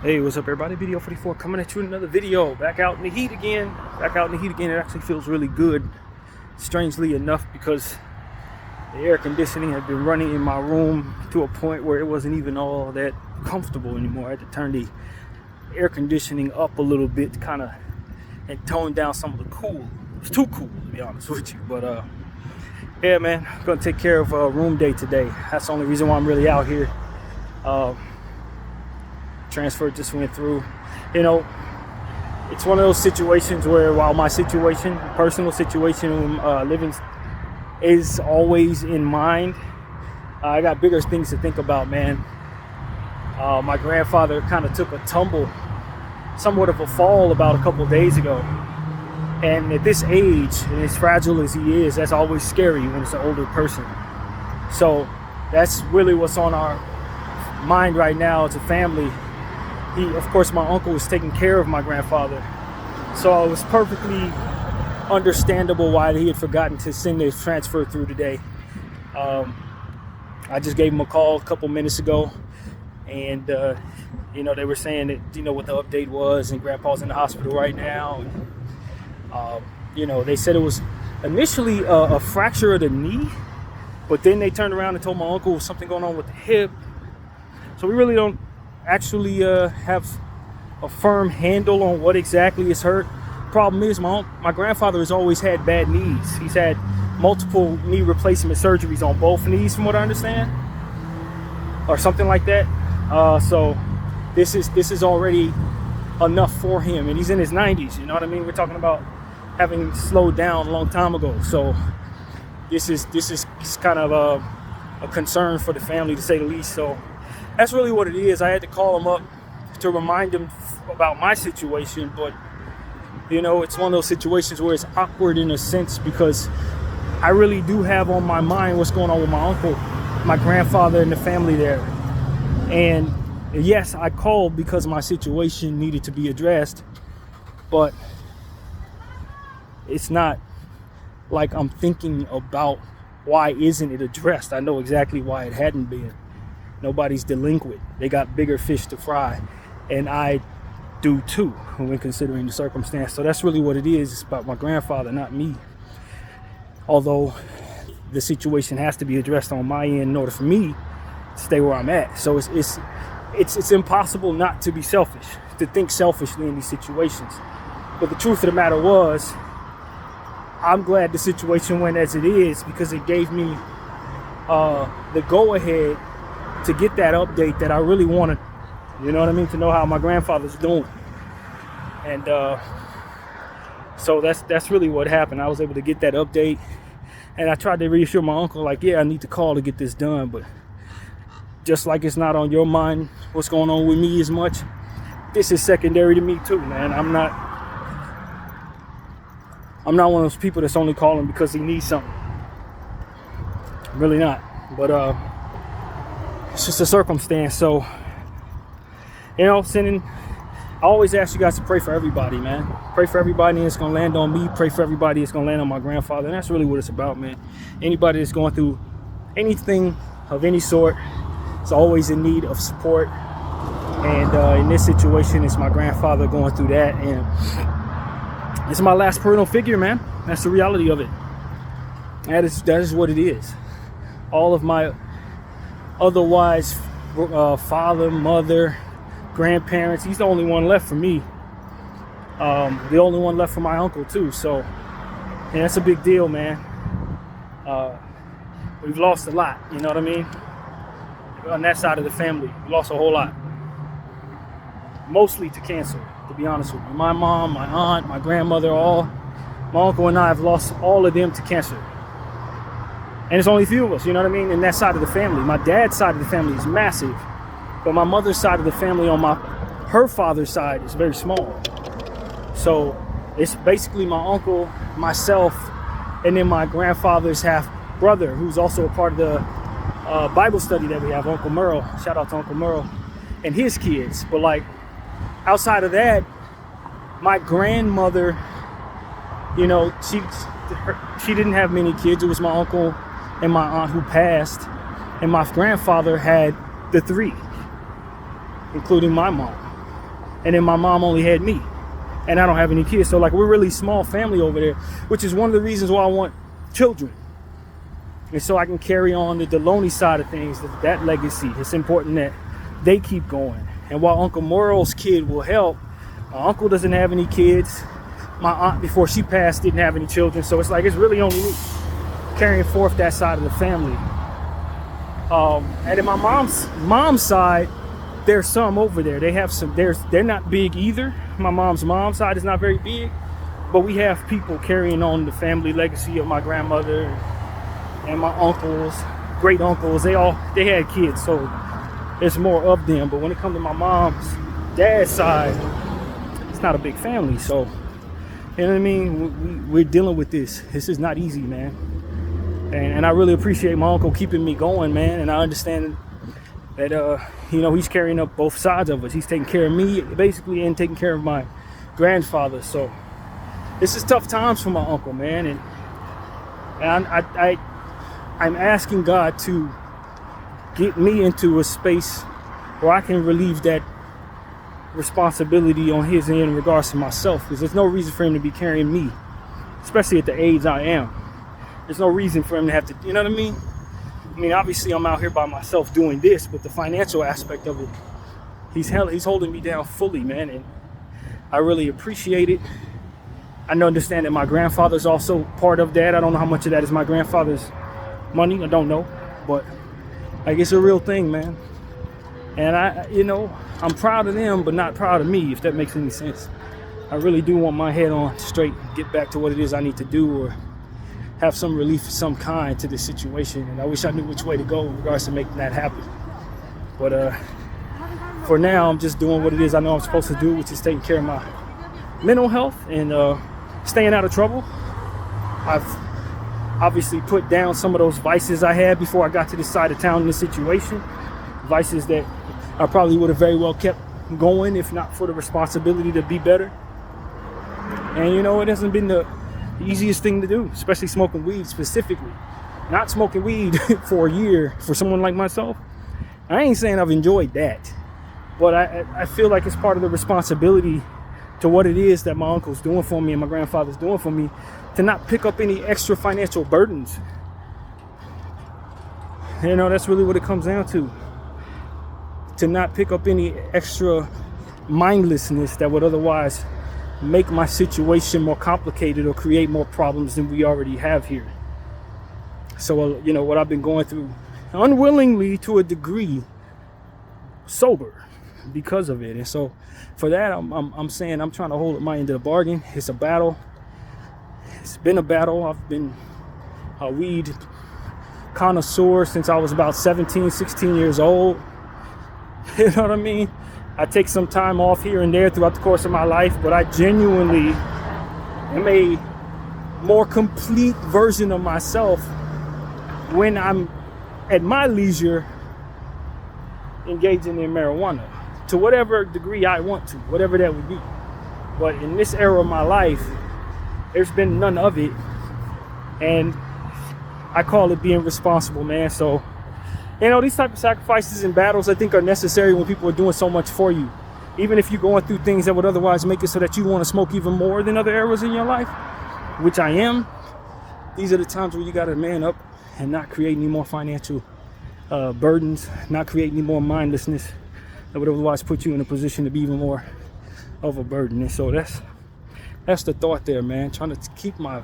Hey, what's up, everybody? Video 44 coming at you in another video. Back out in the heat again. It actually feels really good, strangely enough, because the air conditioning had been running in my room to a point where it wasn't even all that comfortable anymore. I had to turn the air conditioning up a little bit, and tone down some of the cool. It's too cool, to be honest with you. But yeah, man, I'm gonna take care of room day today. That's the only reason why I'm really out here. Transfer just went through. You know, it's one of those situations where, while my situation, personal situation, living is always in mind, I got bigger things to think about, man. My grandfather kind of took a tumble, somewhat of a fall, about a couple days ago. And at this age, and as fragile as he is, that's always scary when it's an older person. So that's really what's on our mind right now as a family. Of course, my uncle was taking care of my grandfather, so it was perfectly understandable why he had forgotten to send the transfer through today. I just gave him a call a couple minutes ago, and they were saying that what the update was, and Grandpa's in the hospital right now. They said it was initially a fracture of the knee, but then they turned around and told my uncle something going on with the hip. So we really don't actually have a firm handle on what exactly is hurt. Problem is, my grandfather has always had bad knees. He's had multiple knee replacement surgeries on both knees, from what I understand, or something like that. So this is already enough for him, and he's in his 90s. You know what I mean? We're talking about having slowed down a long time ago. So this is kind of a concern for the family, to say the least. So that's really what it is. I had to call him up to remind him about my situation, but it's one of those situations where it's awkward in a sense, because I really do have on my mind what's going on with my uncle, my grandfather, and the family there. And yes, I called because my situation needed to be addressed, but it's not like I'm thinking about why isn't it addressed. I know exactly why it hadn't been. Nobody's delinquent. They got bigger fish to fry, and I do too, when considering the circumstance. So that's really what it is. It's about my grandfather, not me. Although the situation has to be addressed on my end in order for me to stay where I'm at. So it's impossible not to be selfish, to think selfishly in these situations. But the truth of the matter was, I'm glad the situation went as it is, because it gave me the go-ahead to get that update that I really wanted, to know how my grandfather's doing. And so that's really what happened. I was able to get that update, and I tried to reassure my uncle, like, yeah, I need to call to get this done, but just like it's not on your mind what's going on with me as much, this is secondary to me too, man. I'm not one of those people that's only calling because he needs something. I'm really not. But it's just a circumstance. So, I always ask you guys to pray for everybody, man. Pray for everybody, and it's going to land on me. Pray for everybody, it's going to land on my grandfather. And that's really what it's about, man. Anybody that's going through anything of any sort is always in need of support. And in this situation, it's my grandfather going through that. And it's my last parental figure, man. That's the reality of it. That is what it is. All of my otherwise father, mother, grandparents, he's the only one left for me. The only one left for my uncle too. So that's a big deal, man. We've lost a lot, you know what I mean? On that side of the family, we lost a whole lot. Mostly to cancer, to be honest with you. My mom, my aunt, my grandmother, my uncle and I have lost all of them to cancer. And it's only a few of us, you know what I mean? And that side of the family. My dad's side of the family is massive. But my mother's side of the family on her father's side is very small. So it's basically my uncle, myself, and then my grandfather's half brother, who's also a part of the Bible study that we have, Uncle Merle. Shout out to Uncle Merle and his kids. But outside of that, my grandmother, she didn't have many kids. It was my uncle and my aunt who passed, and my grandfather had the three, including my mom. and then my mom only had me, and I don't have any kids. So like we're really small family over there, which is one of the reasons why I want children. And so I can carry on the Deloney side of things, that legacy. It's important that they keep going. And while Uncle Morrow's kid will help, my uncle doesn't have any kids. My aunt, before she passed, didn't have any children. So it's like it's really only me carrying forth that side of the family. And in my mom's side, there's some over there. They have some. They're not big either. My mom's side is not very big, but we have people carrying on the family legacy of my grandmother and my uncles, great uncles. They had kids, so there's more of them. But when it comes to my mom's dad's side, it's not a big family. So you know what I mean? We're dealing with this. This is not easy, man. And I really appreciate my uncle keeping me going, man. And I understand that, he's carrying up both sides of us. He's taking care of me, basically, and taking care of my grandfather. So this is tough times for my uncle, man. And I'm asking God to get me into a space where I can relieve that responsibility on his end in regards to myself, because there's no reason for him to be carrying me, especially at the age I am. There's no reason for him to have to, you know what I mean? I mean, obviously I'm out here by myself doing this, but the financial aspect of it, he's holding me down fully, man, and I really appreciate it. I understand that my grandfather's also part of that. I don't know how much of that is my grandfather's money. I don't know, but I guess it's a real thing, man. And I'm proud of them, but not proud of me, if that makes any sense. I really do want my head on straight, get back to what it is I need to do, or have some relief of some kind to this situation. And I wish I knew which way to go in regards to making that happen. But for now, I'm just doing what it is I know I'm supposed to do, which is taking care of my mental health and staying out of trouble. I've obviously put down some of those vices I had before I got to this side of town in this situation. Vices that I probably would have very well kept going if not for the responsibility to be better. And it hasn't been the easiest thing to do, especially smoking weed specifically. Not smoking weed for a year for someone like myself. I ain't saying I've enjoyed that, but I feel like it's part of the responsibility to what it is that my uncle's doing for me and my grandfather's doing for me, to not pick up any extra financial burdens. That's really what it comes down to. To not pick up any extra mindlessness that would otherwise make my situation more complicated or create more problems than we already have here. So, what I've been going through, unwillingly to a degree, sober because of it. And so for that, I'm saying I'm trying to hold my end of the bargain. It's a battle. It's been a battle. I've been a weed connoisseur since I was about 17, 16 years old. You know what I mean? I take some time off here and there throughout the course of my life, but I genuinely am a more complete version of myself when I'm at my leisure engaging in marijuana to whatever degree I want to, whatever that would be. But in this era of my life, there's been none of it, and I call it being responsible, man. So these type of sacrifices and battles, I think, are necessary when people are doing so much for you. Even if you're going through things that would otherwise make it so that you want to smoke even more than other eras in your life, which I am, these are the times where you got to man up and not create any more financial burdens, not create any more mindlessness that would otherwise put you in a position to be even more of a burden. And so that's the thought there, man. Trying to keep my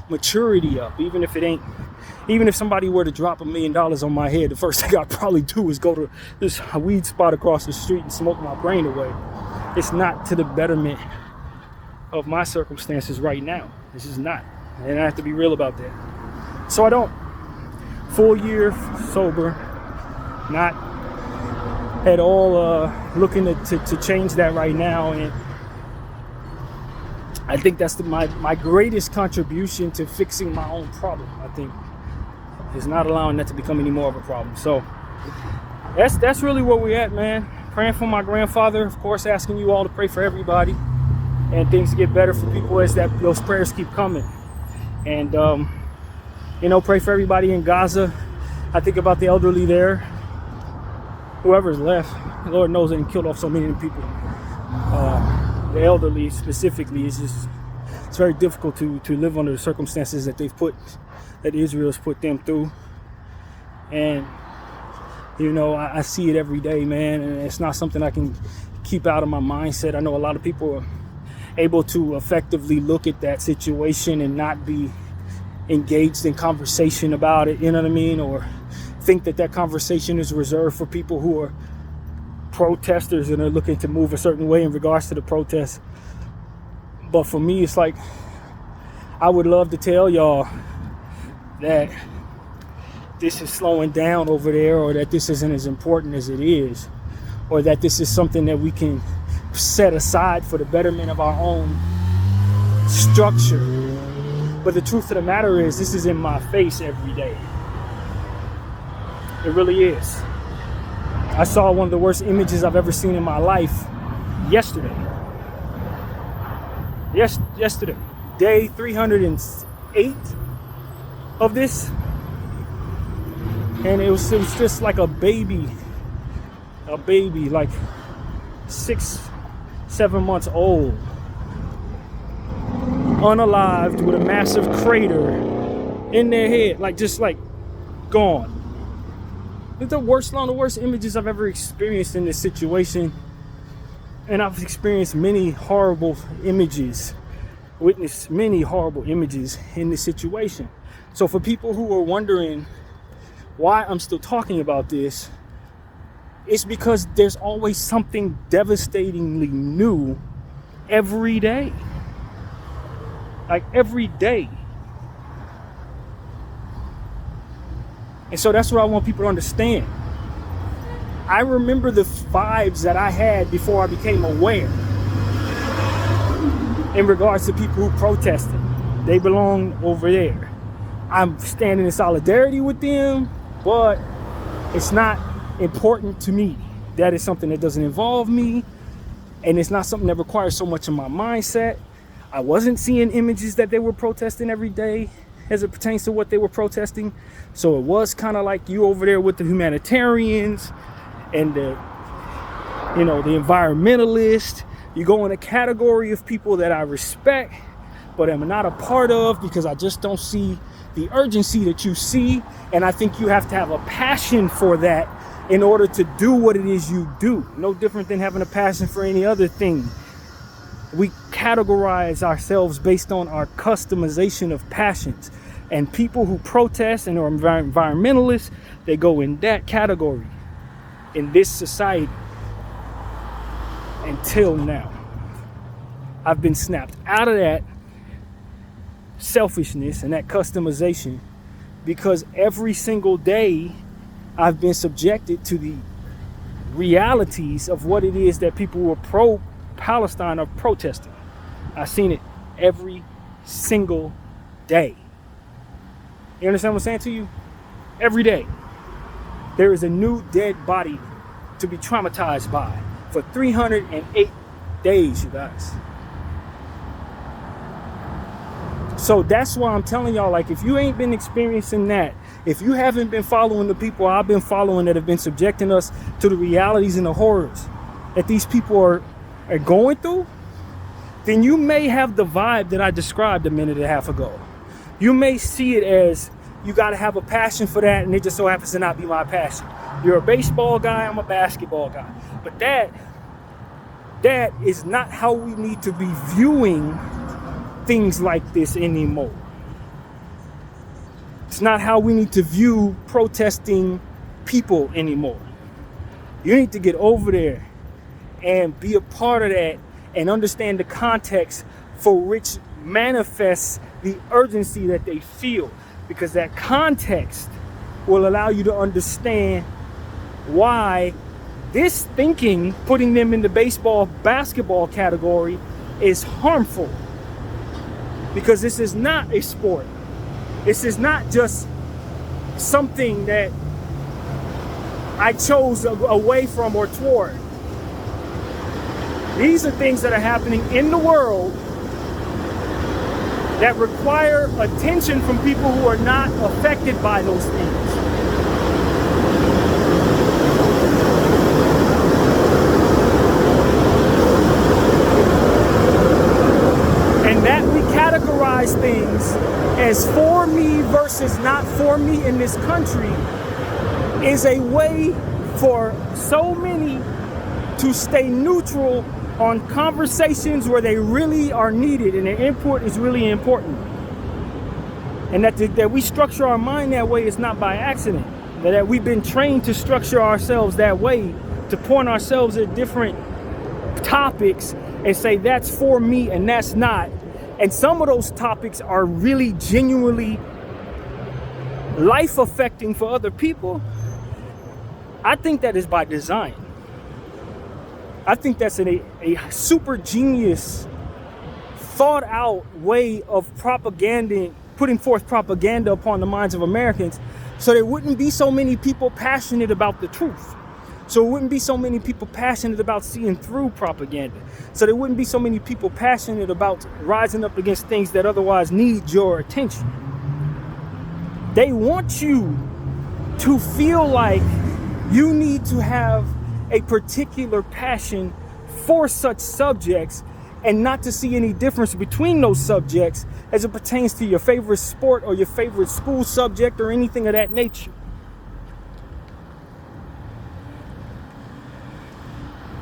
maturity up, even if somebody were to drop $1 million on my head, the first thing I'd probably do is go to this weed spot across the street and smoke my brain away. It's not to the betterment of my circumstances right now. This is not, and I have to be real about that. So I don't, full year sober, not at all looking to change that right now. And I think that's my greatest contribution to fixing my own problem, I think, is not allowing that to become any more of a problem. So that's really where we're at, man. Praying for my grandfather, of course, asking you all to pray for everybody and things to get better for people as those prayers keep coming. And pray for everybody in Gaza. I think about the elderly there, whoever's left. Lord knows they killed off so many people. The elderly specifically, it's very difficult to live under the circumstances that Israel's put them through. And I see it every day, man, and it's not something I can keep out of my mindset. I know a lot of people are able to effectively look at that situation and not be engaged in conversation about it, you know what I mean? Or think that conversation is reserved for people who are protesters and are looking to move a certain way in regards to the protest. But for me, it's like, I would love to tell y'all that this is slowing down over there, or that this isn't as important as it is, or that this is something that we can set aside for the betterment of our own structure. But the truth of the matter is, this is in my face every day. It really is. I saw one of the worst images I've ever seen in my life yesterday. Yesterday. Day 308 of this. And it was just like a baby, like 6-7 months old, unalived, with a massive crater in their head, just gone. It's one of the worst images I've ever experienced in this situation. And I've experienced many horrible images, witnessed many horrible images in this situation. So for people who are wondering why I'm still talking about this, it's because there's always something devastatingly new every day. Like every day. And so that's what I want people to understand. I remember the vibes that I had before I became aware in regards to people who protested. They belong over there. I'm standing in solidarity with them, but it's not important to me. That is something that doesn't involve me, and it's not something that requires so much of my mindset. I wasn't seeing images that they were protesting every day as it pertains to what they were protesting. So it was kind of like you over there with the humanitarians and the environmentalists. You go in a category of people that I respect, but am not a part of, because I just don't see the urgency that you see. And I think you have to have a passion for that in order to do what it is you do. No different than having a passion for any other thing. We categorize ourselves based on our customization of passions. And people who protest and are environmentalists, they go in that category in this society. Until now, I've been snapped out of that selfishness and that customization, because every single day I've been subjected to the realities of what it is that people who are pro-Palestine are protesting. I've seen it every single day. You understand what I'm saying to you? Every day there is a new dead body to be traumatized by for 308 days, you guys. So that's why I'm telling y'all, if you ain't been experiencing that, if you haven't been following the people I've been following that have been subjecting us to the realities and the horrors that these people are going through, then you may have the vibe that I described a minute and a half ago. You may see it as you got to have a passion for that, and it just so happens to not be my passion. You're a baseball guy, I'm a basketball guy. But that is not how we need to be viewing things like this anymore. It's not how we need to view protesting people anymore. You need to get over there and be a part of that and understand the context for which manifests the urgency that they feel, because that context will allow you to understand why this thinking, putting them in the basketball category, is harmful. Because this is not a sport. This is not just something that I chose away from or toward. These are things that are happening in the world that require attention from people who are not affected by those things. categorize things as for me versus not for me in this country is a way for so many to stay neutral on conversations where they really are needed and their input is really important. And that we structure our mind that way is not by accident. That we've been trained to structure ourselves that way, to point ourselves at different topics and say that's for me and that's not. And some of those topics are really genuinely life affecting for other people. I think that is by design. I think that's a super genius, thought out way of propaganda, putting forth propaganda upon the minds of Americans, so there wouldn't be so many people passionate about the truth. So there wouldn't be so many people passionate about seeing through propaganda. So there wouldn't be so many people passionate about rising up against things that otherwise need your attention. They want you to feel like you need to have a particular passion for such subjects and not to see any difference between those subjects as it pertains to your favorite sport or your favorite school subject or anything of that nature.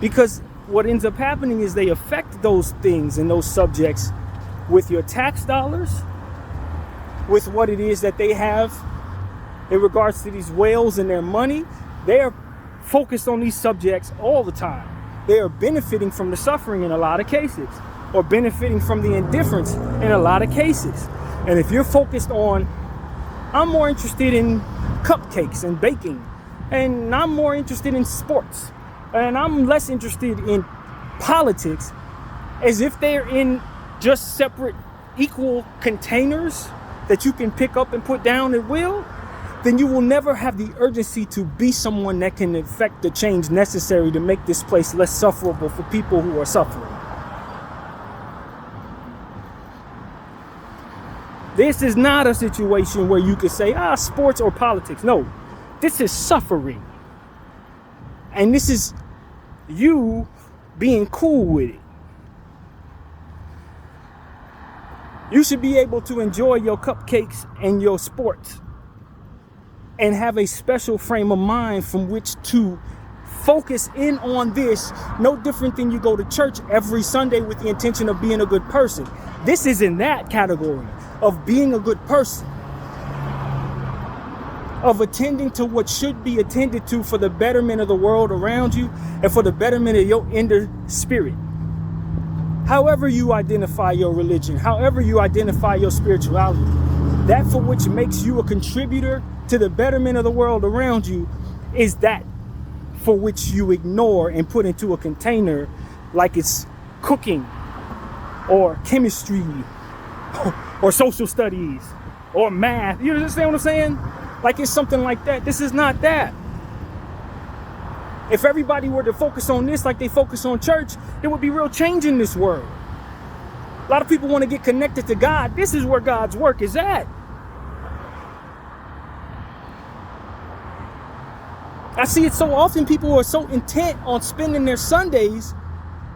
Because what ends up happening is they affect those things and those subjects with your tax dollars, with what it is that they have in regards to these whales and their money. They are focused on these subjects all the time. They are benefiting from the suffering in a lot of cases, or benefiting from the indifference in a lot of cases. And if you're focused on, I'm more interested in cupcakes and baking, and I'm more interested in sports, and I'm less interested in politics, as if they're in just separate equal containers that you can pick up and put down at will, then you will never have the urgency to be someone that can effect the change necessary to make this place less sufferable for people who are suffering. This is not a situation where you could say, sports or politics. No, this is suffering. And this is you being cool with it. You should be able to enjoy your cupcakes and your sports and have a special frame of mind from which to focus in on this, no different than you go to church every Sunday with the intention of being a good person. This is in that category of being a good person, of attending to what should be attended to for the betterment of the world around you and for the betterment of your inner spirit. However you identify your religion, however you identify your spirituality, that for which makes you a contributor to the betterment of the world around you is that for which you ignore and put into a container like it's cooking or chemistry or social studies or math. You understand what I'm saying? Like it's something like that. This is not that. If everybody were to focus on this like they focus on church, there would be real change in this world. A lot of people want to get connected to God. This is where God's work is at. I see it so often. People are so intent on spending their Sundays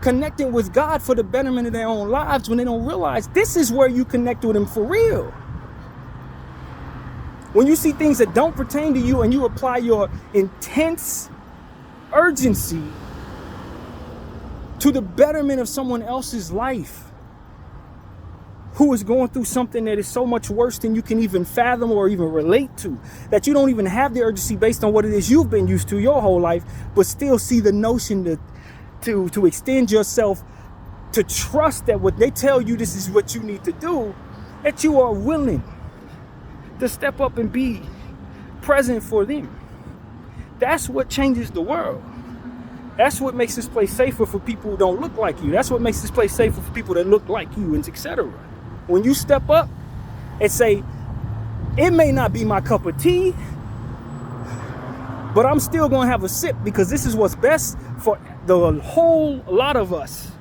connecting with God for the betterment of their own lives when they don't realize this is where you connect with Him for real. When you see things that don't pertain to you and you apply your intense urgency to the betterment of someone else's life who is going through something that is so much worse than you can even fathom or even relate to, that you don't even have the urgency based on what it is you've been used to your whole life, but still see the notion to extend yourself, to trust that what they tell you this is what you need to do, that you are willing to step up and be present for them. That's what changes the world. That's what makes this place safer for people who don't look like you. That's what makes this place safer for people that look like you, and etc. When you step up and say, it may not be my cup of tea, but I'm still going to have a sip because this is what's best for the whole lot of us.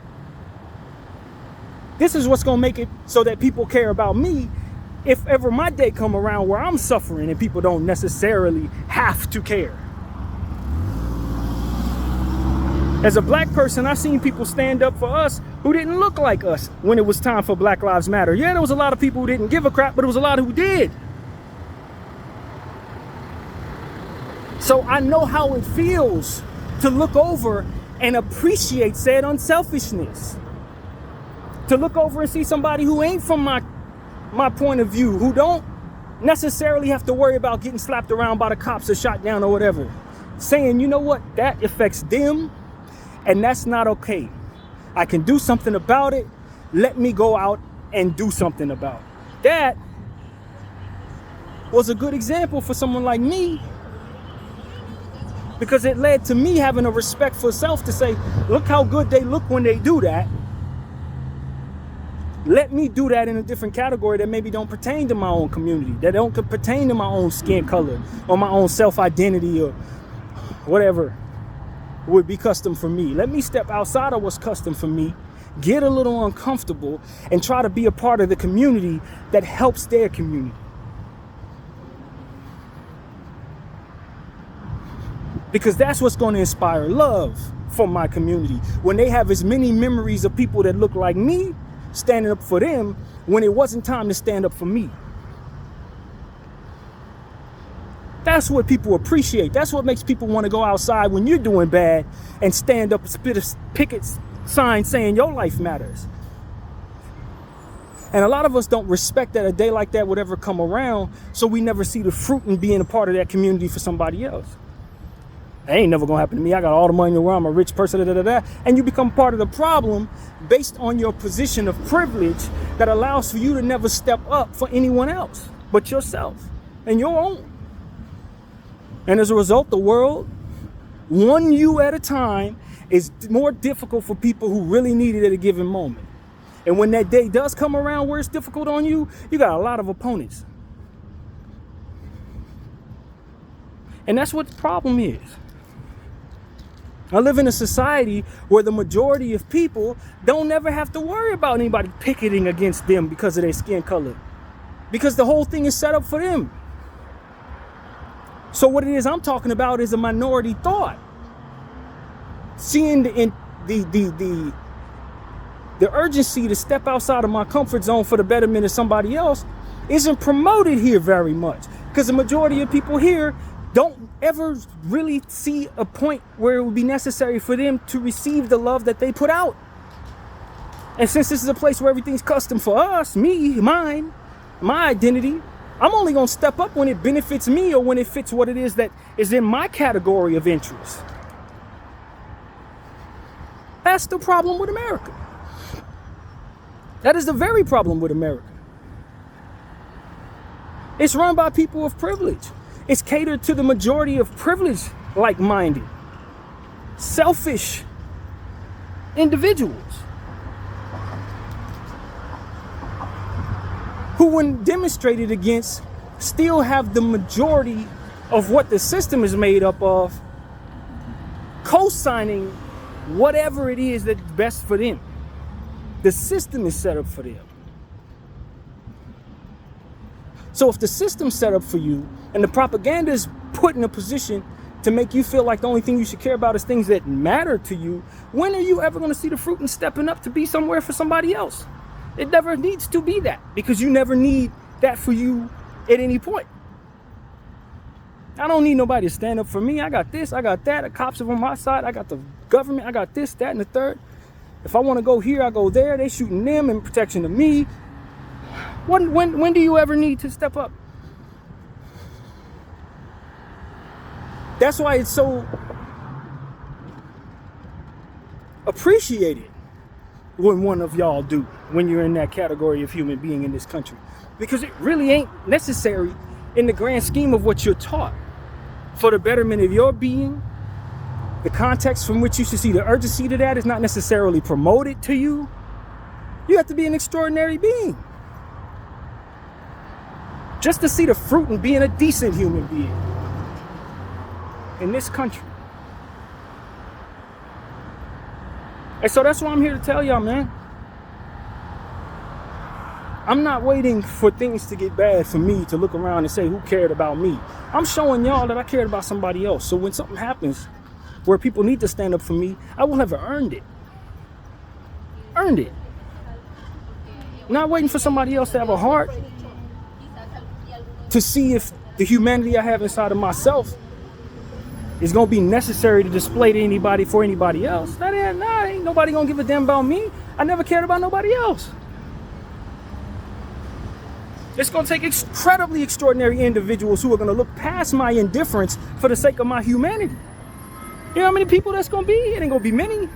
This is what's going to make it so that people care about me if ever my day come around where I'm suffering and people don't necessarily have to care. As a black person, I seen people stand up for us who didn't look like us when it was time for Black Lives Matter. Yeah, there was a lot of people who didn't give a crap, but there was a lot who did. So I know how it feels to look over and appreciate said unselfishness. To look over and see somebody who ain't from my point of view, who don't necessarily have to worry about getting slapped around by the cops or shot down or whatever. Saying, you know what, that affects them and that's not okay. I can do something about it. Let me go out and do something about it. That was a good example for someone like me, because it led to me having a respect for self to say, look how good they look when they do that. Let me do that in a different category that maybe don't pertain to my own community, that don't pertain to my own skin color or my own self-identity or whatever would be custom for me. Let me step outside of what's custom for me, get a little uncomfortable, and try to be a part of the community that helps their community. Because that's what's going to inspire love for my community. When they have as many memories of people that look like me standing up for them when it wasn't time to stand up for me. That's what people appreciate. That's what makes people want to go outside when you're doing bad and stand up and spit a picket sign saying your life matters. And a lot of us don't respect that a day like that would ever come around, so we never see the fruit in being a part of that community for somebody else. That ain't never gonna happen to me. I got all the money in the world. I'm a rich person, and you become part of the problem based on your position of privilege that allows for you to never step up for anyone else but yourself and your own. And as a result, the world, one you at a time, is more difficult for people who really need it at a given moment. And when that day does come around where it's difficult on you, you got a lot of opponents. And that's what the problem is. I live in a society where the majority of people don't ever have to worry about anybody picketing against them because of their skin color, because the whole thing is set up for them. So what it is I'm talking about is a minority thought. Seeing the urgency to step outside of my comfort zone for the betterment of somebody else isn't promoted here very much, because the majority of people here don't ever really see a point where it would be necessary for them to receive the love that they put out. And since this is a place where everything's custom for us, me, mine, my identity, I'm only going to step up when it benefits me or when it fits what it is that is in my category of interest. That's the problem with America. That is the very problem with America. It's run by people of privilege. It's catered to the majority of privilege, like-minded, selfish individuals who, when demonstrated against, still have the majority of what the system is made up of, co-signing whatever it is that's best for them. The system is set up for them. So if the system's set up for you and the propaganda is put in a position to make you feel like the only thing you should care about is things that matter to you, when are you ever going to see the fruit in stepping up to be somewhere for somebody else? It never needs to be that, because you never need that for you at any point. I don't need nobody to stand up for me. I got this, I got that. The cops are on my side. I got the government. I got this, that, and the third. If I want to go here, I go there. They shooting them in protection of me. When do you ever need to step up? That's why it's so appreciated when one of y'all do, when you're in that category of human being in this country. Because it really ain't necessary in the grand scheme of what you're taught. For the betterment of your being, the context from which you should see the urgency to that is not necessarily promoted to you. You have to be an extraordinary being just to see the fruit in being a decent human being in this country. And so that's why I'm here to tell y'all, man. I'm not waiting for things to get bad for me to look around and say who cared about me. I'm showing y'all that I cared about somebody else. So when something happens, where people need to stand up for me, I will have earned it. Earned it. Not waiting for somebody else to have a heart to see if the humanity I have inside of myself is going to be necessary to display to anybody for anybody else. Ain't nobody going to give a damn about me. I never cared about nobody else. It's going to take incredibly extraordinary individuals who are going to look past my indifference for the sake of my humanity. You know how many people that's going to be? It ain't going to be many.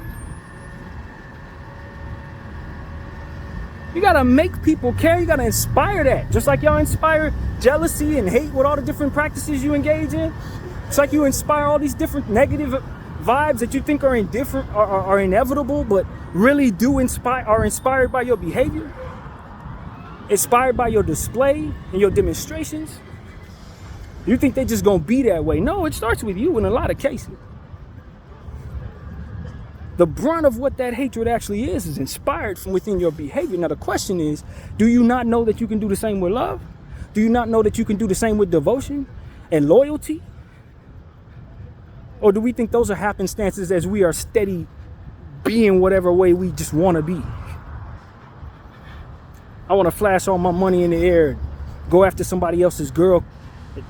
You got to make people care. You got to inspire that. Just like y'all inspire jealousy and hate with all the different practices you engage in. It's like you inspire all these different negative vibes that you think are are inevitable, but really are inspired by your behavior, inspired by your display and your demonstrations. You think they just gonna be that way? No, it starts with you in a lot of cases. The brunt of what that hatred actually is inspired from within your behavior. Now the question is, do you not know that you can do the same with love? Do you not know that you can do the same with devotion and loyalty? Or do we think those are happenstances as we are steady being whatever way we just want to be? I want to flash all my money in the air, go after somebody else's girl,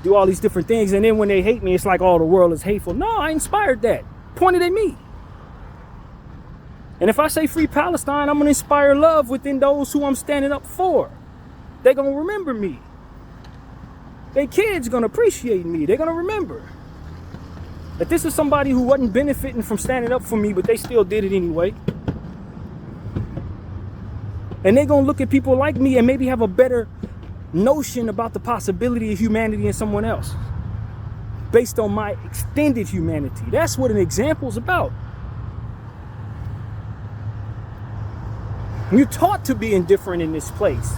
do all these different things, and then when they hate me, it's like, oh, the world is hateful. No, I inspired that. Pointed at me. And if I say free Palestine, I'm going to inspire love within those who I'm standing up for. They're going to remember me. Their kids going to appreciate me. They're going to remember that this is somebody who wasn't benefiting from standing up for me, but they still did it anyway. And they're going to look at people like me and maybe have a better notion about the possibility of humanity in someone else based on my extended humanity. That's what an example is about. You're taught to be indifferent in this place.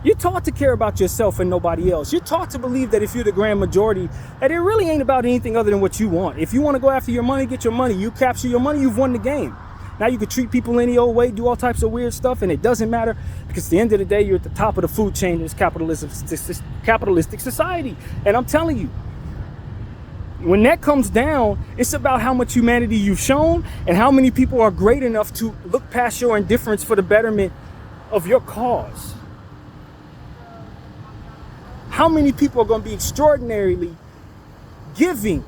You're taught to care about yourself and nobody else. You're taught to believe that if you're the grand majority, that it really ain't about anything other than what you want. If you want to go after your money, get your money. You capture your money, you've won the game. Now you can treat people any old way, do all types of weird stuff, and it doesn't matter because at the end of the day, you're at the top of the food chain in this capitalistic society. And I'm telling you, when that comes down, it's about how much humanity you've shown and how many people are great enough to look past your indifference for the betterment of your cause. How many people are going to be extraordinarily giving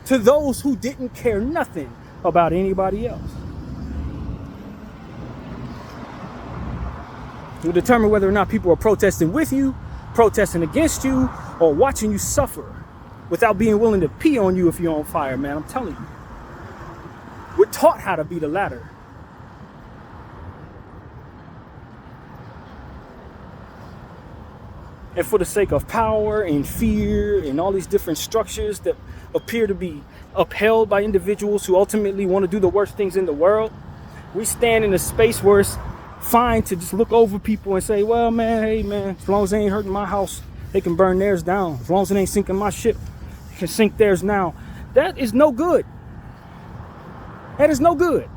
to those who didn't care nothing about anybody else? You'll determine whether or not people are protesting with you, protesting against you, or watching you suffer without being willing to pee on you if you're on fire, man. I'm telling you. We're taught how to be the latter. And for the sake of power and fear and all these different structures that appear to be upheld by individuals who ultimately want to do the worst things in the world, we stand in a space where it's fine to just look over people and say, well, man, hey, man, as long as they ain't hurting my house, they can burn theirs down. As long as it ain't sinking my ship, they can sink theirs now. That is no good. That is no good.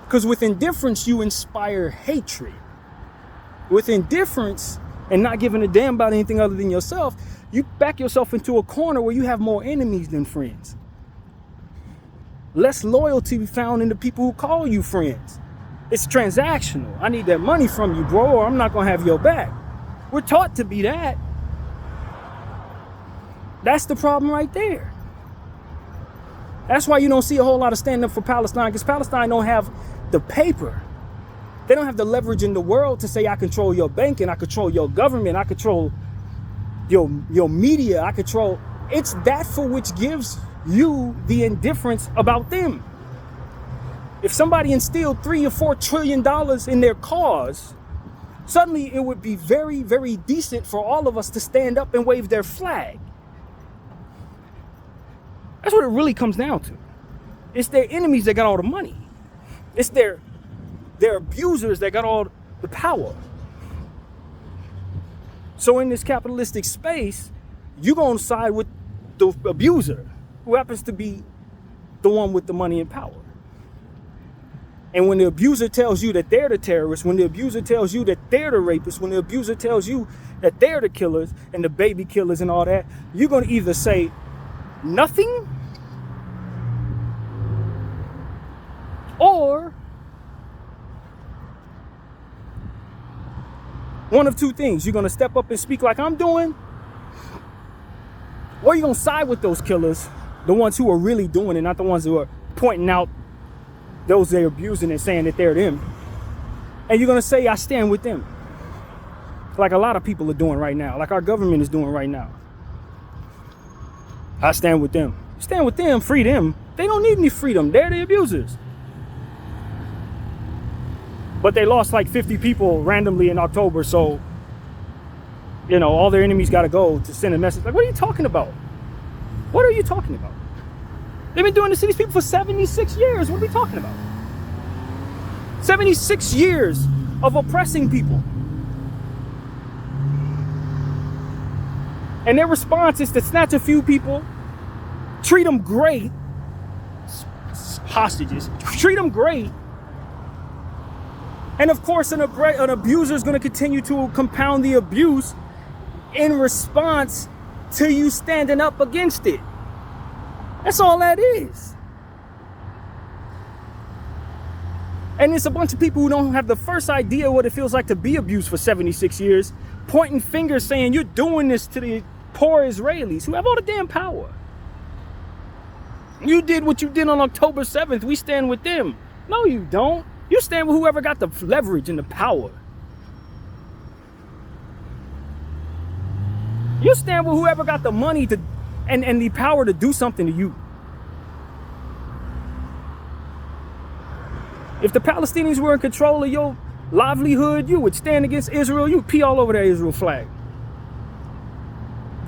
Because with indifference, you inspire hatred. With indifference and not giving a damn about anything other than yourself, you back yourself into a corner where you have more enemies than friends. Less loyalty found in the people who call you friends. It's transactional. I need that money from you, bro, or I'm not going to have your back. We're taught to be that. That's the problem right there. That's why you don't see a whole lot of stand up for Palestine, because Palestine don't have the paper. They don't have the leverage in the world to say, I control your bank and I control your government. I control your media. I control. It's that for which gives you the indifference about them. If somebody instilled $3 or $4 trillion in their cause, suddenly it would be very, very decent for all of us to stand up and wave their flag. That's what it really comes down to. It's their enemies that got all the money. It's their abusers that got all the power. So in this capitalistic space, you're going to side with the abuser, who happens to be the one with the money and power. And when the abuser tells you that they're the terrorists, when the abuser tells you that they're the rapists, when the abuser tells you that they're the killers and the baby killers and all that, you're going to either say, nothing, or one of two things. You're going to step up and speak like I'm doing, or you're going to side with those killers, the ones who are really doing it, not the ones who are pointing out those they're abusing and saying that they're them. And you're going to say, I stand with them. Like a lot of people are doing right now, like our government is doing right now. I stand with them. Stand with them, free them. They don't need any freedom. They're the abusers. But they lost like 50 people randomly in October, so, you know, all their enemies got to go to send a message. Like, what are you talking about? What are you talking about? They've been doing this to these people for 76 years. What are we talking about? 76 years of oppressing people. And their response is to snatch a few people, treat them great, hostages, treat them great. And of course, an abuser is going to continue to compound the abuse in response to you standing up against it. That's all that is. And it's a bunch of people who don't have the first idea what it feels like to be abused for 76 years, pointing fingers saying you're doing this to the poor Israelis who have all the damn power. You did what you did on October 7th. We stand with them. No, you don't. You stand with whoever got the leverage and the power. You stand with whoever got the money to and the power to do something to you. If the Palestinians were in control of your livelihood, you would stand against Israel. You would pee all over that Israel flag.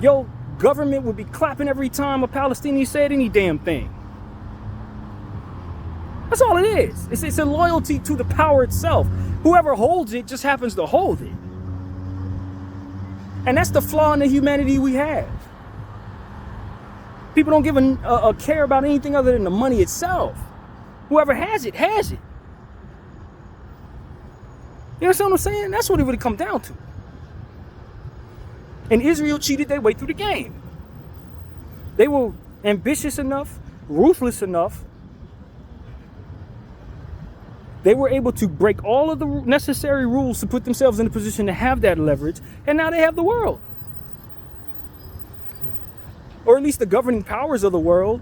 Your government would be clapping every time a Palestinian said any damn thing. That's all it is. It's a loyalty to the power itself. Whoever holds it just happens to hold it. And that's the flaw in the humanity we have. People don't give a care about anything other than the money itself. Whoever has it, has it. You understand what I'm saying? That's what it would come down to. And Israel cheated their way through the game. They were ambitious enough, ruthless enough. They were able to break all of the necessary rules to put themselves in a position to have that leverage. And now they have the world. Or at least the governing powers of the world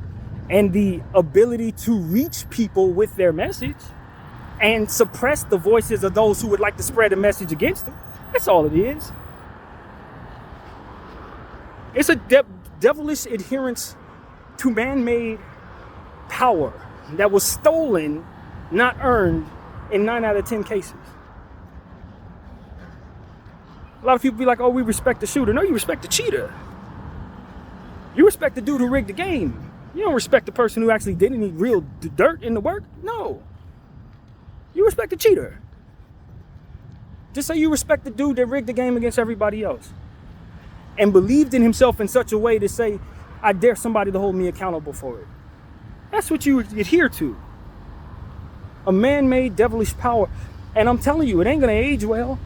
and the ability to reach people with their message and suppress the voices of those who would like to spread a message against them. That's all it is. It's a devilish adherence to man-made power that was stolen, not earned, in 9 out of 10 cases. A lot of people be like, oh, we respect the shooter. No, you respect the cheater. You respect the dude who rigged the game. You don't respect the person who actually did any real dirt in the work. No. You respect the cheater. Just say you respect the dude that rigged the game against everybody else and believed in himself in such a way to say, I dare somebody to hold me accountable for it. That's what you adhere to. A man-made devilish power. And I'm telling you, it ain't going to age well.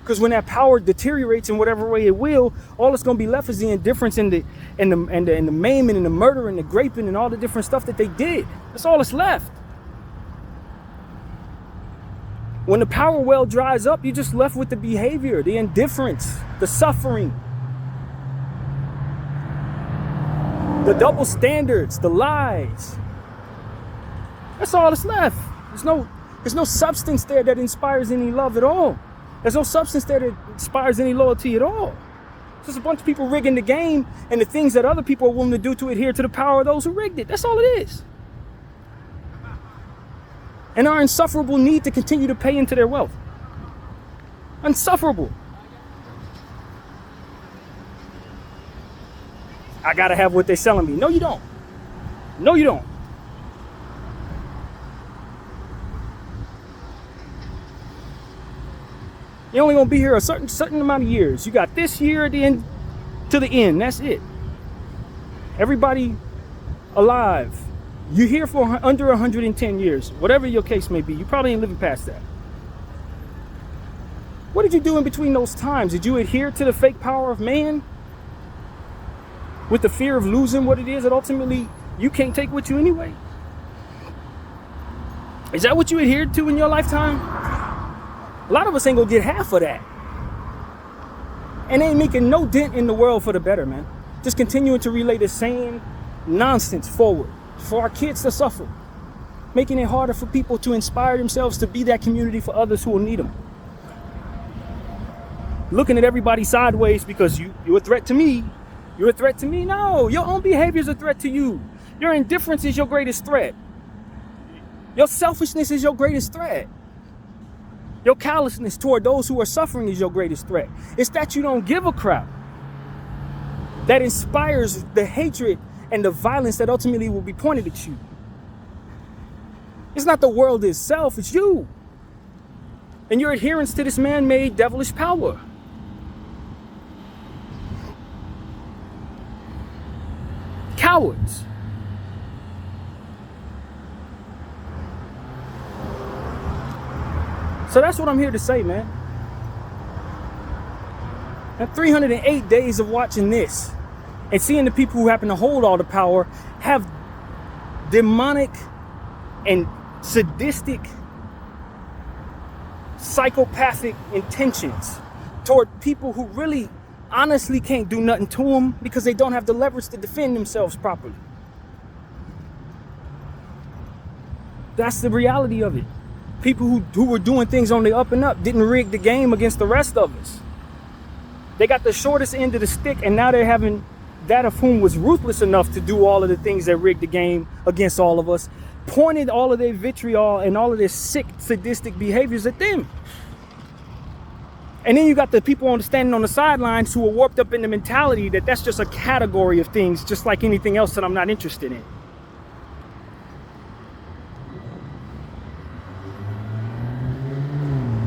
Because when that power deteriorates in whatever way it will, all that's going to be left is the indifference and the maiming and the murder and the raping and all the different stuff that they did. That's all that's left. When the power well dries up, you're just left with the behavior, the indifference, the suffering, the double standards, the lies. That's all that's left. There's no substance there that inspires any love at all. There's no substance there that inspires any loyalty at all. It's just a bunch of people rigging the game and the things that other people are willing to do to adhere to the power of those who rigged it. That's all it is. And our insufferable need to continue to pay into their wealth. Insufferable. I gotta have what they're selling me. No, you don't. No, you don't. You're only gonna be here a certain amount of years. You got this year at the end to the end. That's it. Everybody alive. You're here for under 110 years. Whatever your case may be, you probably ain't living past that. What did you do in between those times? Did you adhere to the fake power of man? with the fear of losing what it is that ultimately you can't take with you anyway? Is that what you adhered to in your lifetime? A lot of us ain't gonna get half of that. And ain't making no dent in the world for the better, man. Just continuing to relay the same nonsense forward for our kids to suffer. Making it harder for people to inspire themselves to be that community for others who will need them. Looking at everybody sideways because you're a threat to me. You're a threat to me. No, your own behavior is a threat to you. Your indifference is your greatest threat. Your selfishness is your greatest threat. Your callousness toward those who are suffering is your greatest threat. It's that you don't give a crap that inspires the hatred and the violence that ultimately will be pointed at you. It's not the world itself, it's you. And your adherence to this man-made devilish power. Cowards. So that's what I'm here to say, man. And 308 days of watching this and seeing the people who happen to hold all the power have demonic and sadistic, psychopathic intentions toward people who really honestly can't do nothing to them because they don't have the leverage to defend themselves properly. That's the reality of it. People who were doing things on the up and up didn't rig the game against the rest of us. They got the shortest end of the stick, and now they're having that of whom was ruthless enough to do all of the things that rigged the game against all of us, pointed all of their vitriol and all of their sick, sadistic behaviors at them. And then you got the people standing on the sidelines who are warped up in the mentality that that's just a category of things, just like anything else that I'm not interested in.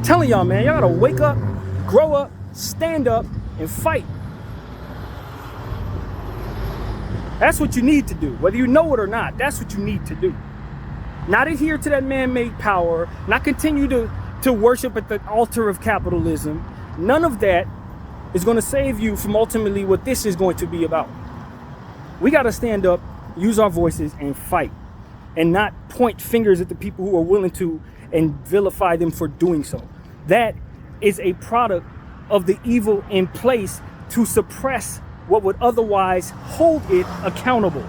Telling y'all, man, y'all gotta wake up, grow up, stand up, and fight. That's what you need to do. Whether you know it or not, that's what you need to do. Not adhere to that man-made power, not continue to worship at the altar of capitalism. None of that is going to save you from ultimately what this is going to be about. We got to stand up, use our voices, and fight. And not point fingers at the people who are willing to and vilify them for doing so. That is a product of the evil in place to suppress what would otherwise hold it accountable.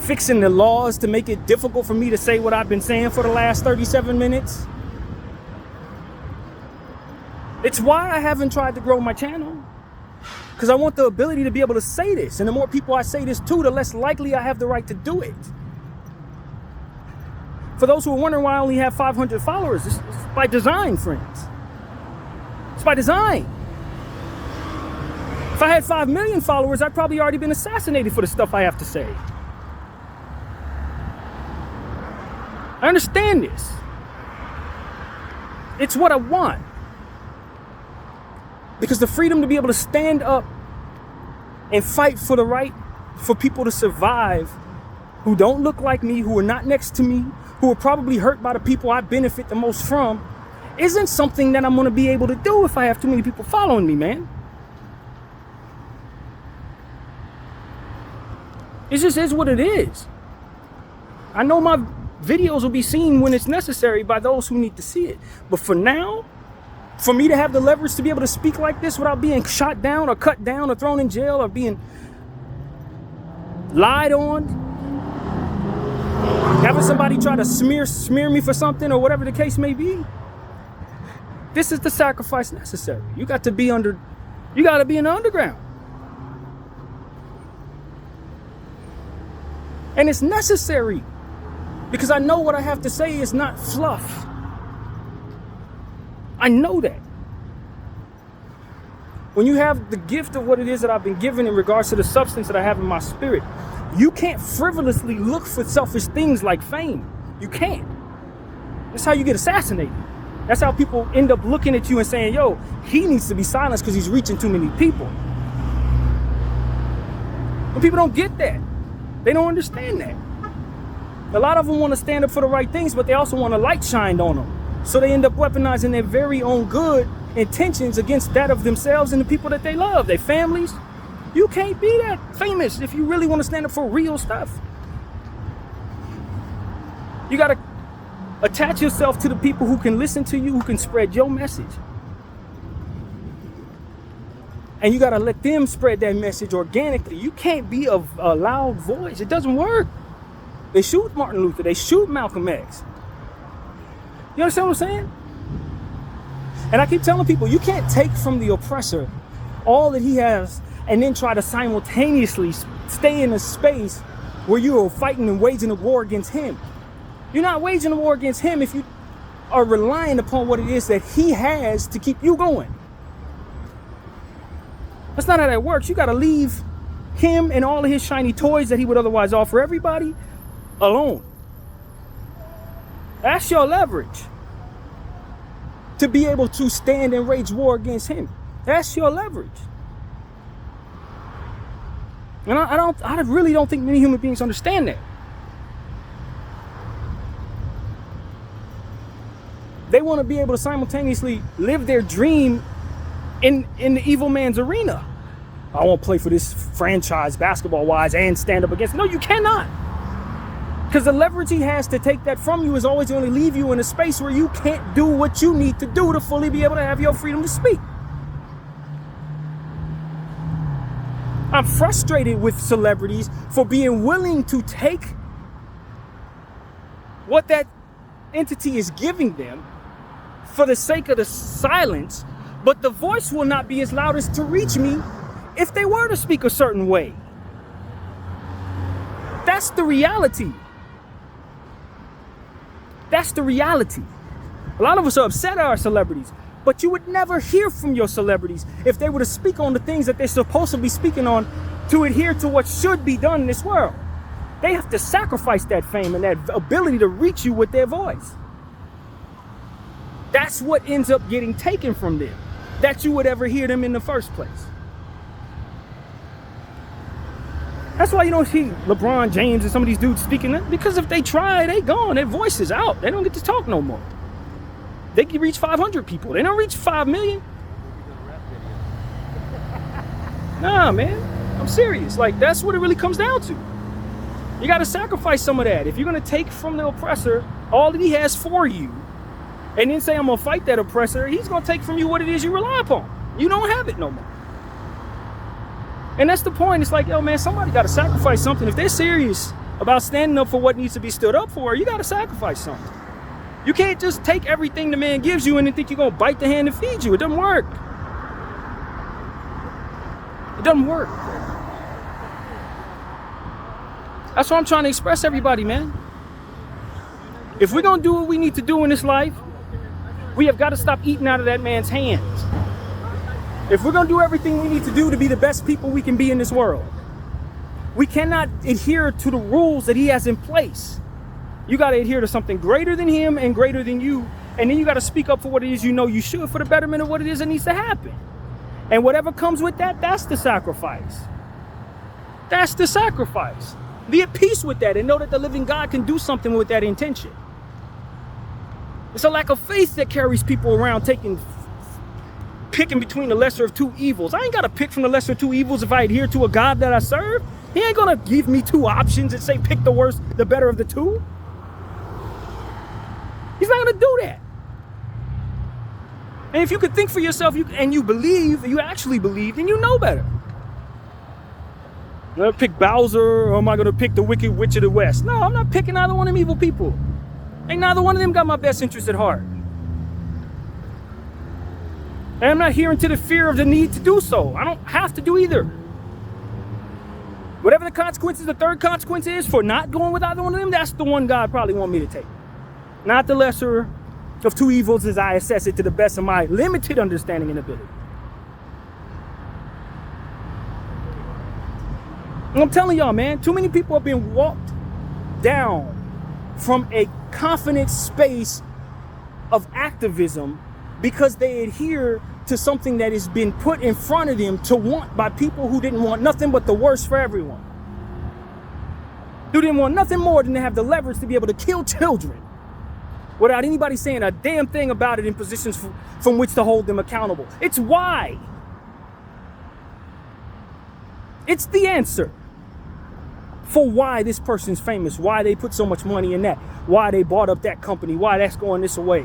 Fixing the laws to make it difficult for me to say what I've been saying for the last 37 minutes. It's why I haven't tried to grow my channel. Because I want the ability to be able to say this. And the more people I say this to, the less likely I have the right to do it. For those who are wondering why I only have 500 followers, it's by design, friends. It's by design. If I had 5 million followers, I'd probably already been assassinated for the stuff I have to say. I understand this. It's what I want. Because the freedom to be able to stand up and fight for the right for people to survive who don't look like me, who are not next to me, who are probably hurt by the people I benefit the most from, isn't something that I'm going to be able to do if I have too many people following me, man. It just is what it is. I know my videos will be seen when it's necessary by those who need to see it. But for now, for me to have the leverage to be able to speak like this without being shot down or cut down or thrown in jail or being lied on, having somebody try to smear me for something or whatever the case may be, this is the sacrifice necessary. You got to be in the underground. And it's necessary because I know what I have to say is not fluff. I know that. When you have the gift of what it is that I've been given in regards to the substance that I have in my spirit, you can't frivolously look for selfish things like fame. You can't. That's how you get assassinated. That's how people end up looking at you and saying, yo, he needs to be silenced because he's reaching too many people. But people don't get that. They don't understand that. A lot of them want to stand up for the right things, but they also want a light shined on them. So they end up weaponizing their very own good intentions against that of themselves and the people that they love, their families. You can't be that famous if you really want to stand up for real stuff. You got to attach yourself to the people who can listen to you, who can spread your message. And you got to let them spread that message organically. You can't be a loud voice. It doesn't work. They shoot Martin Luther. They shoot Malcolm X. You understand what I'm saying? And I keep telling people, you can't take from the oppressor all that he has and then try to simultaneously stay in a space where you are fighting and waging a war against him. You're not waging a war against him if you are relying upon what it is that he has to keep you going. That's not how that works. You got to leave him and all of his shiny toys that he would otherwise offer everybody alone. That's your leverage to be able to stand and wage war against him. That's your leverage. And I really don't think many human beings understand that. They want to be able to simultaneously live their dream in the evil man's arena. I won't play for this franchise basketball-wise and stand up against. No, you cannot. Because the leverage he has to take that from you is always going to leave you in a space where you can't do what you need to do to fully be able to have your freedom to speak. I'm frustrated with celebrities for being willing to take what that entity is giving them for the sake of the silence, but the voice will not be as loud as to reach me if they were to speak a certain way. That's the reality. That's the reality. A lot of us are upset at our celebrities, but you would never hear from your celebrities if they were to speak on the things that they're supposed to be speaking on to adhere to what should be done in this world. They have to sacrifice that fame and that ability to reach you with their voice. That's what ends up getting taken from them, that you would ever hear them in the first place. That's why you don't see LeBron James and some of these dudes speaking, because if they try, they gone. Their voice is out. They don't get to talk no more. They can reach 500 people. They don't reach 5 million. Nah, man. I'm serious. Like, that's what it really comes down to. You got to sacrifice some of that. If you're going to take from the oppressor all that he has for you, and then say, I'm going to fight that oppressor, he's going to take from you what it is you rely upon. You don't have it no more. And that's the point. It's like, yo, man, somebody got to sacrifice something. If they're serious about standing up for what needs to be stood up for, you got to sacrifice something. You can't just take everything the man gives you and then think you're going to bite the hand that feeds you. It doesn't work. It doesn't work. That's what I'm trying to express to everybody, man. If we're going to do what we need to do in this life, we have got to stop eating out of that man's hands. If we're going to do everything we need to do to be the best people we can be in this world, we cannot adhere to the rules that he has in place. You got to adhere to something greater than him and greater than you. And then you got to speak up for what it is you know you should for the betterment of what it is that needs to happen. And whatever comes with that, that's the sacrifice. That's the sacrifice. Be at peace with that and know that the living God can do something with that intention. It's a lack of faith that carries people around picking between the lesser of two evils. I ain't got to pick from the lesser of two evils if I adhere to a God that I serve. He ain't going to give me two options and say pick the worst, the better of the two. He's not going to do that. And if you could think for yourself and you actually believe, then you know better. I'm going to pick Bowser, or am I going to pick the Wicked Witch of the West? No, I'm not picking either one of them evil people. Ain't neither one of them got my best interest at heart. And I'm not hearing to the fear of the need to do so. I don't have to do either. Whatever the consequences, the third consequence is for not going with either one of them, that's the one God probably want me to take. Not the lesser of two evils as I assess it to the best of my limited understanding and ability. And I'm telling y'all, man, too many people have been walked down from a confident space of activism because they adhere to something that has been put in front of them to want by people who didn't want nothing but the worst for everyone. Who didn't want nothing more than to have the leverage to be able to kill children. without anybody saying a damn thing about it in positions from which to hold them accountable. It's why. It's the answer for why this person's famous, why they put so much money in that, why they bought up that company, why that's going this way,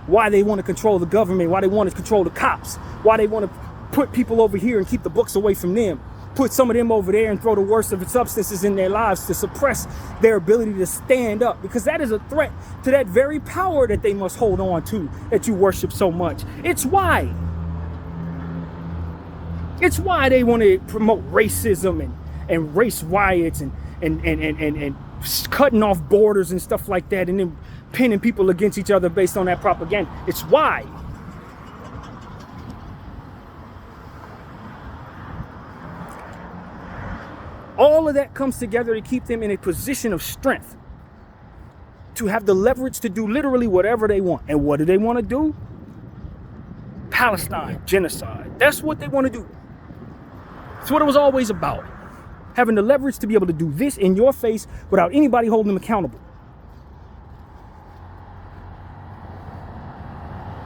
why they want to control the government, why they want to control the cops, why they want to put people over here and keep the books away from them, put some of them over there and throw the worst of its substances in their lives to suppress their ability to stand up, because that is a threat to that very power that they must hold on to, that you worship so much. It's why. It's why they want to promote racism and race riots and cutting off borders and stuff like that, and then pinning people against each other based on that propaganda. It's why. All of that comes together to keep them in a position of strength, to have the leverage to do literally whatever they want. And what do they want to do? Palestine, genocide. That's what they want to do. That's what it was always about. Having the leverage to be able to do this in your face without anybody holding them accountable.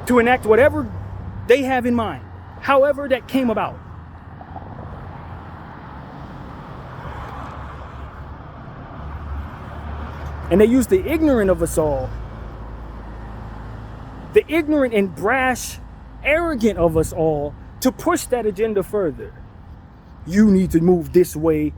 To enact whatever they have in mind, however that came about. And they use the ignorant of us all, the ignorant and brash, arrogant of us all, to push that agenda further. You need to move this way,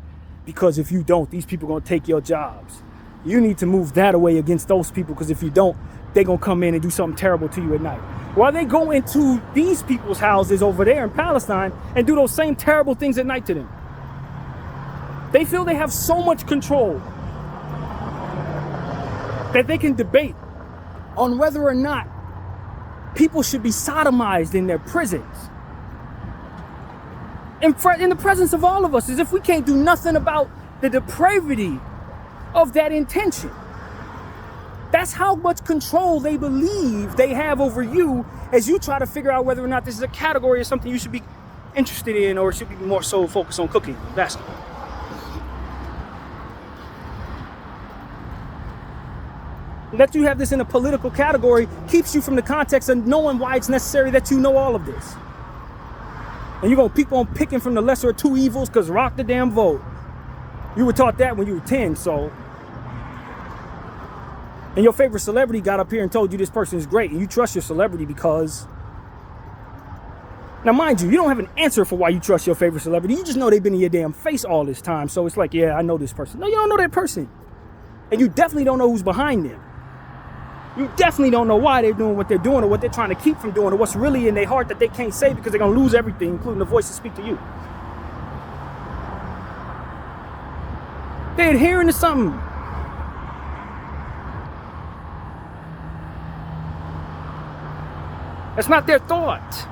because if you don't, these people are going to take your jobs. You need to move that away against those people, because if you don't, they're going to come in and do something terrible to you at night. While they go into these people's houses over there in Palestine and do those same terrible things at night to them. They feel they have so much control that they can debate on whether or not people should be sodomized in their prisons. In the presence of all of us, as if we can't do nothing about the depravity of that intention. That's how much control they believe they have over you, as you try to figure out whether or not this is a category or something you should be interested in, or should be more so focused on cooking, basketball. That you have this in a political category keeps you from the context of knowing why it's necessary that you know all of this. And you're going to keep on picking from the lesser of two evils because rock the damn vote. You were taught that when you were 10, so. And your favorite celebrity got up here and told you this person is great, and you trust your celebrity because. Now, mind you, you don't have an answer for why you trust your favorite celebrity. You just know they've been in your damn face all this time. So it's like, yeah, I know this person. No, you don't know that person. And you definitely don't know who's behind them. You definitely don't know why they're doing what they're doing, or what they're trying to keep from doing, or what's really in their heart that they can't say because they're going to lose everything, including the voice to speak to you. They're adhering to something. That's not their thought.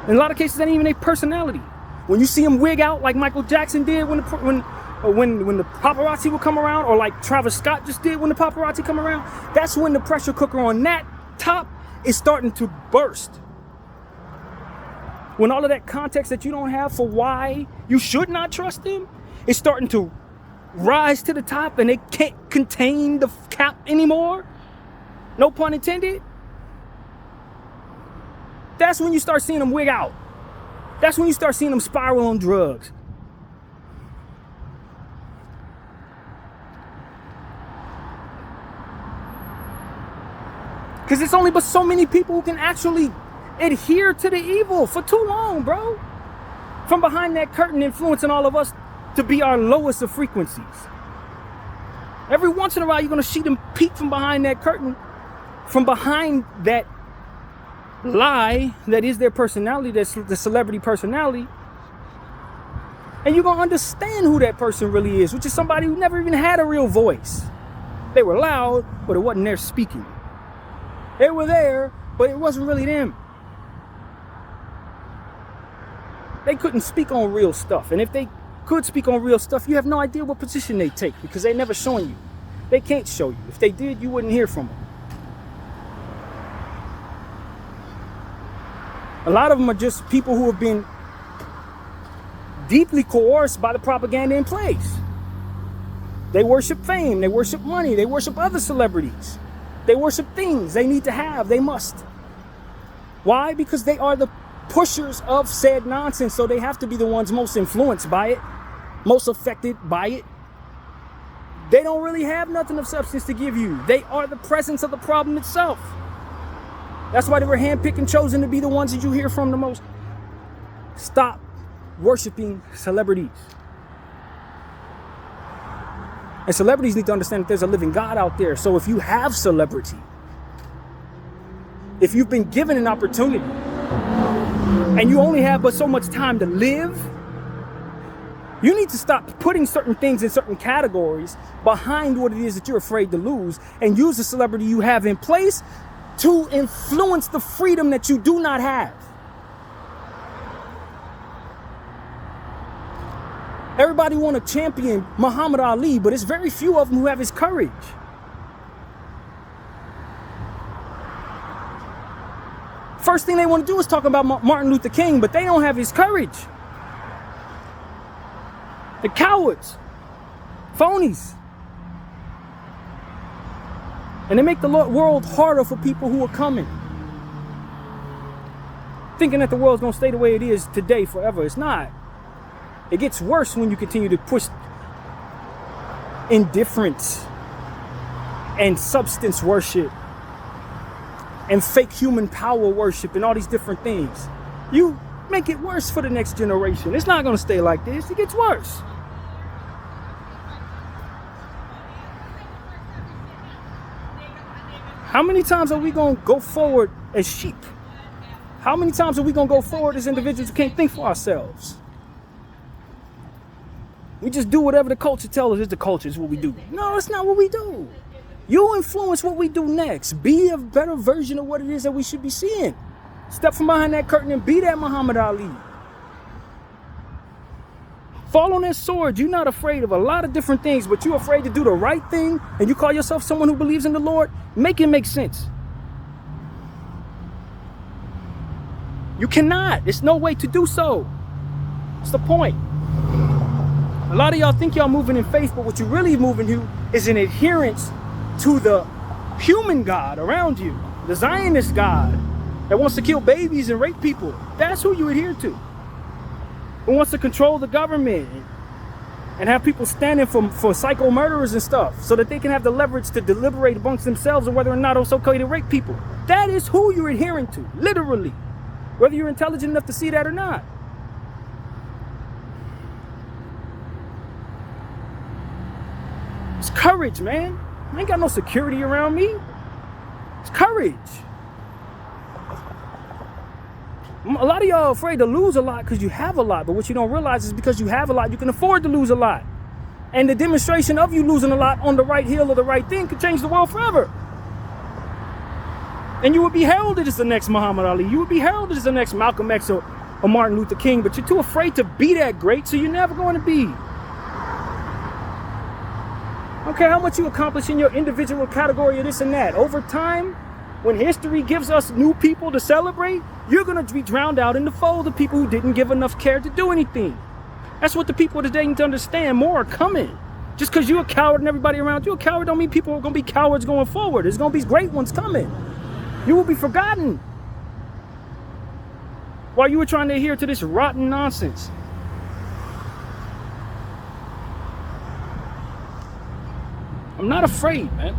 In a lot of cases, that ain't even their personality. When you see them wig out like Michael Jackson did when the paparazzi would come around, or like Travis Scott just did when the paparazzi come around, that's when the pressure cooker on that top is starting to burst. When all of that context that you don't have for why you should not trust them is starting to rise to the top, and they can't contain the cap anymore, no pun intended, that's when you start seeing them wig out. That's when you start seeing them spiral on drugs. Because it's only but so many people who can actually adhere to the evil for too long, bro. From behind that curtain, influencing all of us to be our lowest of frequencies. Every once in a while, you're going to see them peek from behind that curtain, from behind that lie that is their personality, that's the celebrity personality. And you're going to understand who that person really is, which is somebody who never even had a real voice. They were loud, but it wasn't their speaking. They were there, but it wasn't really them. They couldn't speak on real stuff. And if they could speak on real stuff, you have no idea what position they take, because they never showing you. They can't show you. If they did, you wouldn't hear from them. A lot of them are just people who have been deeply coerced by the propaganda in place. They worship fame, they worship money, they worship other celebrities. They worship things they need to have. They must. Why? Because they are the pushers of said nonsense. So they have to be the ones most influenced by it, most affected by it. They don't really have nothing of substance to give you. They are the presence of the problem itself. That's why they were handpicked and chosen to be the ones that you hear from the most. Stop worshiping celebrities. And celebrities need to understand that there's a living God out there. So if you have celebrity, if you've been given an opportunity and you only have but so much time to live, you need to stop putting certain things in certain categories behind what it is that you're afraid to lose, and use the celebrity you have in place to influence the freedom that you do not have. Everybody want to champion Muhammad Ali, but it's very few of them who have his courage. First thing they want to do is talk about Martin Luther King, but they don't have his courage. The cowards, phonies. And they make the world harder for people who are coming. Thinking that the world's going to stay the way it is today forever. It's not. It gets worse when you continue to push indifference and substance worship and fake human power worship and all these different things. You make it worse for the next generation. It's not going to stay like this. It gets worse. How many times are we going to go forward as sheep? How many times are we going to go forward as individuals who can't think for ourselves? We just do whatever the culture tells us is the culture is what we do. No, it's not what we do. You influence what we do next. Be a better version of what it is that we should be seeing. Step from behind that curtain and be that Muhammad Ali. Fall on that sword. You're not afraid of a lot of different things, but you're afraid to do the right thing, and you call yourself someone who believes in the Lord. Make it make sense. You cannot. There's no way to do so. What's the point? A lot of y'all think y'all moving in faith, but what you're really moving to is an adherence to the human God around you, the Zionist God that wants to kill babies and rape people. That's who you adhere to. Who wants to control the government and have people standing for psycho murderers and stuff so that they can have the leverage to deliberate amongst themselves on whether or not it's okay to rape people. That is who you're adhering to, literally, whether you're intelligent enough to see that or not. It's courage, man. I ain't got no security around me. It's courage. A lot of y'all are afraid to lose a lot because you have a lot. But what you don't realize is because you have a lot, you can afford to lose a lot. And the demonstration of you losing a lot on the right hill of the right thing could change the world forever. And you would be heralded as the next Muhammad Ali. You would be heralded as the next Malcolm X or Martin Luther King. But you're too afraid to be that great, so you're never going to be. I don't care how much you accomplish in your individual category of this and that. Over time, when history gives us new people to celebrate, you're going to be drowned out in the fold of people who didn't give enough care to do anything. That's what the people today need to understand. More are coming. Just because you're a coward and everybody around you a coward don't mean people are going to be cowards going forward. There's going to be great ones coming. You will be forgotten while you were trying to adhere to this rotten nonsense. I'm not afraid, man.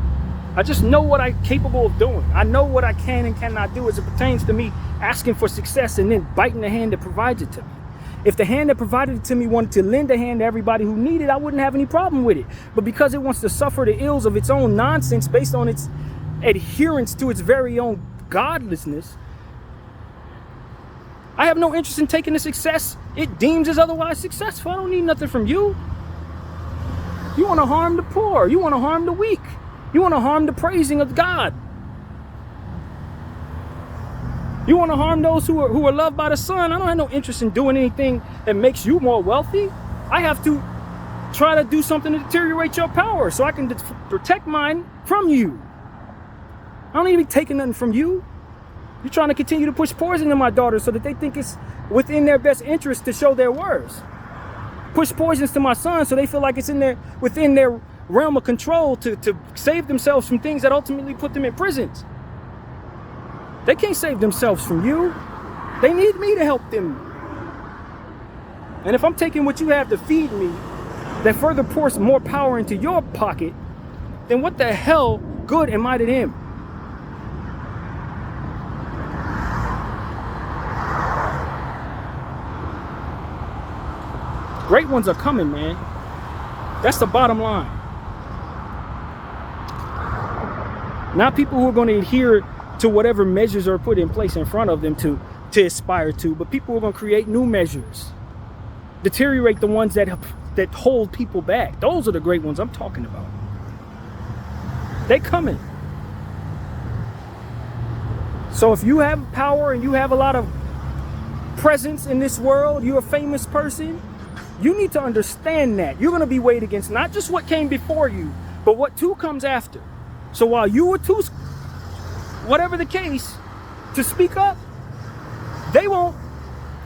I just know what I'm capable of doing. I know what I can and cannot do as it pertains to me asking for success and then biting the hand that provides it to me. If the hand that provided it to me wanted to lend a hand to everybody who needed it, I wouldn't have any problem with it. But because it wants to suffer the ills of its own nonsense based on its adherence to its very own godlessness, I have no interest in taking the success it deems as otherwise successful. I don't need nothing from you. You want to harm the poor. You want to harm the weak. You want to harm the praising of God. You want to harm those who are loved by the Son. I don't have no interest in doing anything that makes you more wealthy. I have to try to do something to deteriorate your power so I can protect mine from you. I don't need to be taking nothing from you. You're trying to continue to push poison in my daughters so that they think it's within their best interest to show their worth. Push poisons to my son so they feel like it's within their realm of control to save themselves from things that ultimately put them in prisons. They can't save themselves from you. They need me to help them. And if I'm taking what you have to feed me, that further pours more power into your pocket, then what the hell good am I to them? Great ones are coming, man. That's the bottom line. Not people who are going to adhere to whatever measures are put in place in front of them to aspire to, but people who are going to create new measures, deteriorate the ones that hold people back. Those are the great ones I'm talking about. They coming. So if you have power and you have a lot of presence in this world, you're a famous person, you need to understand that you're going to be weighed against not just what came before you, but what too comes after. So while you were too, whatever the case, to speak up, they won't,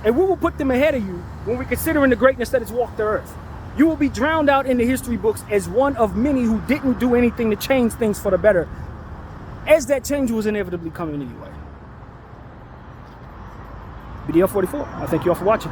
and we will put them ahead of you when we're considering the greatness that has walked the earth. You will be drowned out in the history books as one of many who didn't do anything to change things for the better, as that change was inevitably coming anyway. BDL 44, I thank you all for watching.